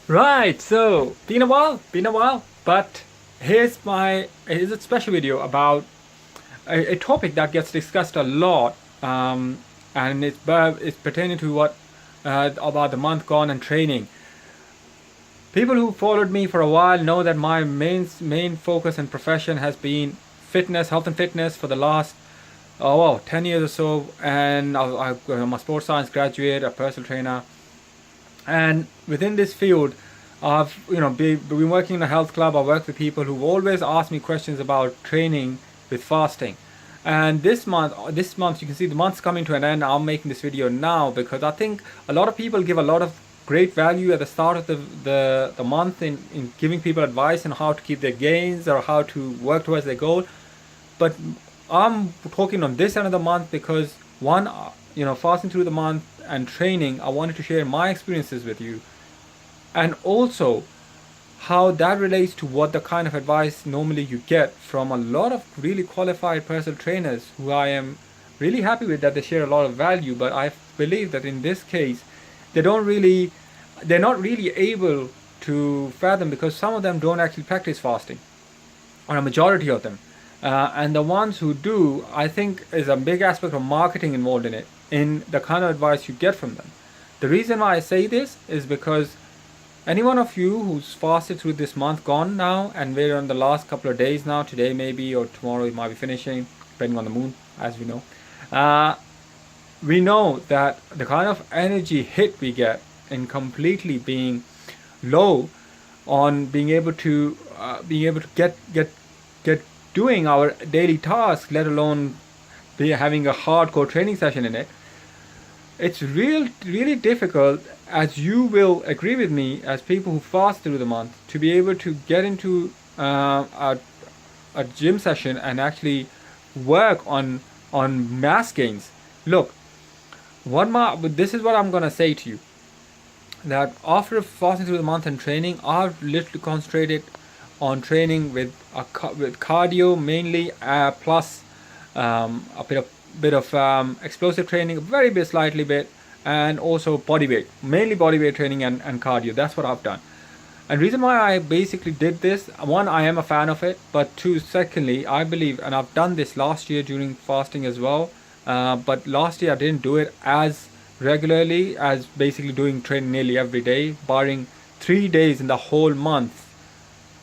Right, so been a while, but here's a special video about a topic that gets discussed a lot, and it's pertaining to what about the month gone and training. People who followed me for a while know that my main focus and profession has been fitness, health and fitness for the last 10 years or so, and I'm a sports science graduate, a personal trainer, and within this field I've been working in a health club. I work with people who've always asked me questions about training with fasting. And this month you can see the month's coming to an end. I'm making this video now because I think a lot of people give a lot of great value at the start of the month in giving people advice on how to keep their gains or how to work towards their goal. But I'm talking on this end of the month because one, fasting through the month and training, I wanted to share my experiences with you, and also how that relates to what the kind of advice normally you get from a lot of really qualified personal trainers who I am really happy with, that they share a lot of value. But I believe that in this case, they don't really, they're not really able to fathom, because some of them don't actually practice fasting, or a majority of them. And the ones who do, I think, is a big aspect of marketing involved in it, in the kind of advice you get from them. The reason why I say this is because any one of you who's fasted through this month gone now, and we're on the last couple of days now, today maybe, or tomorrow it might be finishing, depending on the moon, as uh, we know that the kind of energy hit we get in completely being low on being able to get doing our daily tasks, let alone be having a hardcore training session in it. It's really difficult, as you will agree with me, as people who fast through the month, to be able to get into a gym session and actually work on mass gains. Look, this is what I'm gonna say to you, that after fasting through the month and training, I've literally concentrated on training with cardio mainly, plus a bit of explosive training, very bit, slightly bit, and also body weight, mainly body weight training and cardio. That's what I've done. And reason why I basically did this, one, I am a fan of it, but two, secondly, I believe, and I've done this last year during fasting as well, but last year I didn't do it as regularly as basically doing training nearly every day, barring 3 days in the whole month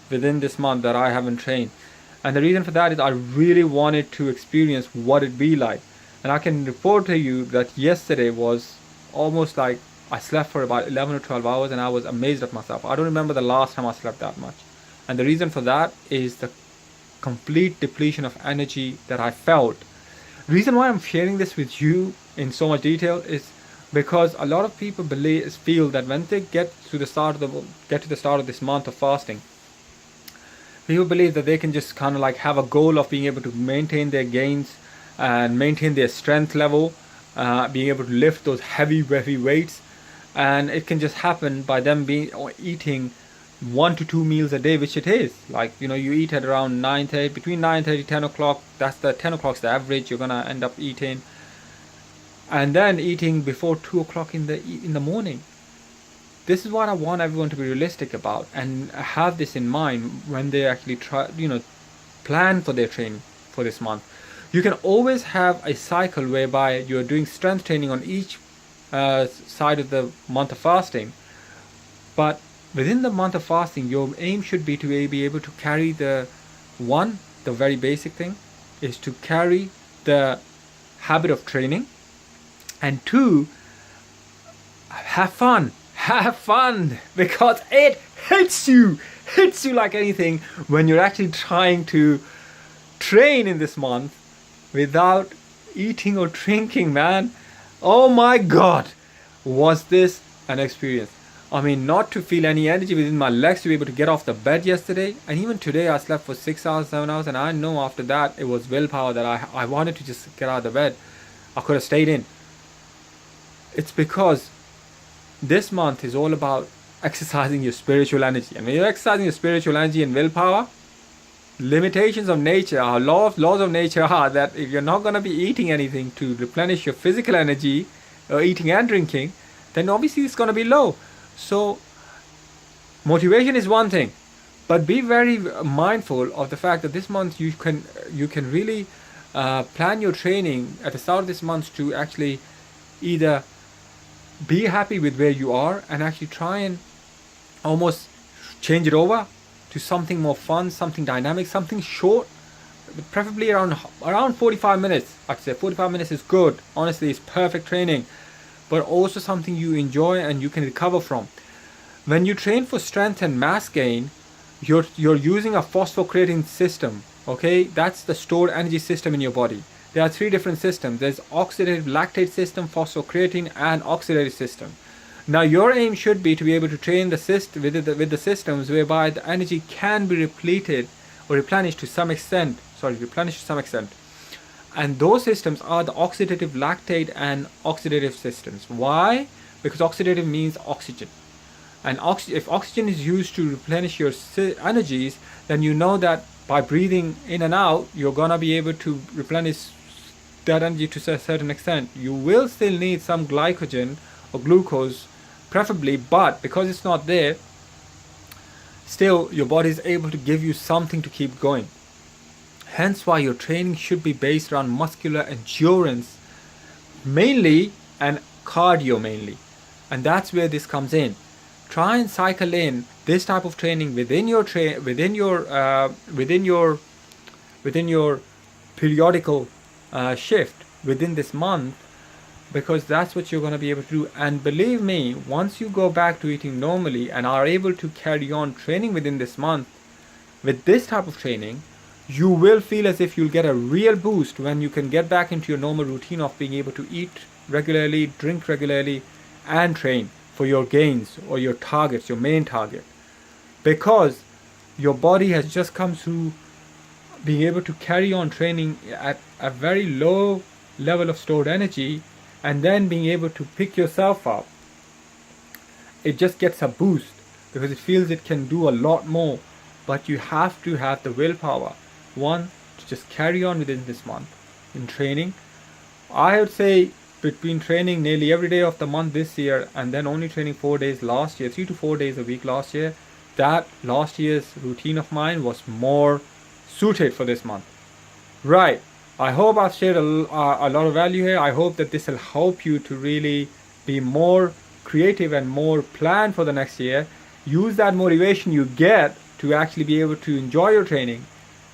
within this month that I haven't trained. And the reason for that is I really wanted to experience what it'd be like. And I can report to you that yesterday was almost like I slept for about 11 or 12 hours, and I was amazed at myself. I don't remember the last time I slept that much. And the reason for that is the complete depletion of energy that I felt. The reason why I'm sharing this with you in so much detail is because a lot of people feel that when they get to the start of this month of fasting, people believe that they can just kind of like have a goal of being able to maintain their gains and maintain their strength level, being able to lift those heavy weights, and it can just happen by them being or eating 1 to 2 meals a day, which it is. Like, you eat at around 9:30, between 9:30 10 o'clock. That's the 10 o'clock's the average you're gonna end up eating, and then eating before 2 o'clock in the morning. This is what I want everyone to be realistic about and have this in mind when they actually plan for their training for this month. You can always have a cycle whereby you're doing strength training on each side of the month of fasting, but within the month of fasting, your aim should be to be able to carry the very basic thing is to carry the habit of training, and two, have fun because it hits you like anything when you're actually trying to train in this month without eating or drinking, man. Oh my god, was this an experience. I mean, not to feel any energy within my legs to be able to get off the bed yesterday, and even today I slept for 6 hours, 7 hours, and I know after that it was willpower that I wanted to just get out of the bed. I could have stayed in. It's because this month is all about exercising your spiritual energy. And when you're exercising your spiritual energy and willpower, limitations of nature, our laws of nature are that if you're not going to be eating anything to replenish your physical energy, or eating and drinking, then obviously it's going to be low. So Motivation is one thing, but be very mindful of the fact that this month you can really plan your training at the start of this month to actually either be happy with where you are and actually try and almost change it over to something more fun, something dynamic, something short, preferably around 45 minutes. I'd say 45 minutes is good. Honestly, it's perfect training, but also something you enjoy and you can recover from. When you train for strength and mass gain, you're using a phosphocreatine system. Okay, that's the stored energy system in your body. There are three different systems. There's oxidative lactate system, phosphocreatine, and oxidative system. Now your aim should be to be able to train the system with the systems whereby the energy can be repleted or replenished to some extent. And those systems are the oxidative lactate and oxidative systems. Why? Because oxidative means oxygen. And if oxygen is used to replenish your energies, then you know that by breathing in and out, you're gonna be able to replenish that energy to a certain extent. You will still need some glycogen or glucose, preferably, but because it's not there, still your body is able to give you something to keep going. Hence why your training should be based around muscular endurance mainly and cardio mainly. And that's where this comes in. Try and cycle in this type of training within your periodical shift within this month, because that's what you're going to be able to do. And believe me, once you go back to eating normally and are able to carry on training within this month with this type of training, you will feel as if you'll get a real boost when you can get back into your normal routine of being able to eat regularly, drink regularly, and train for your gains or your targets, your main target. Because your body has just come through being able to carry on training at a very low level of stored energy, and then being able to pick yourself up, it just gets a boost because it feels it can do a lot more. But you have to have the willpower, one, to just carry on within this month in training. I would say between training nearly every day of the month this year and then only training 4 days last year, 3 to 4 days a week last year, that last year's routine of mine was more suited for this month. Right. I hope I've shared a lot of value here. I hope that this will help you to really be more creative and more planned for the next year. Use that motivation you get to actually be able to enjoy your training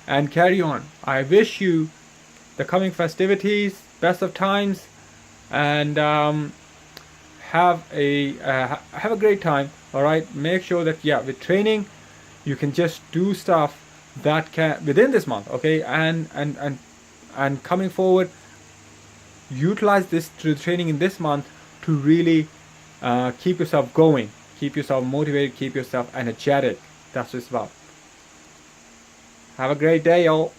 and carry on. I wish you the coming festivities, best of times, and have a great time. All right. Make sure that with training, you can just do stuff that can within this month. Okay, and coming forward, utilize this training in this month to really keep yourself going, keep yourself motivated, keep yourself energetic. That's what it's about. Have a great day, y'all.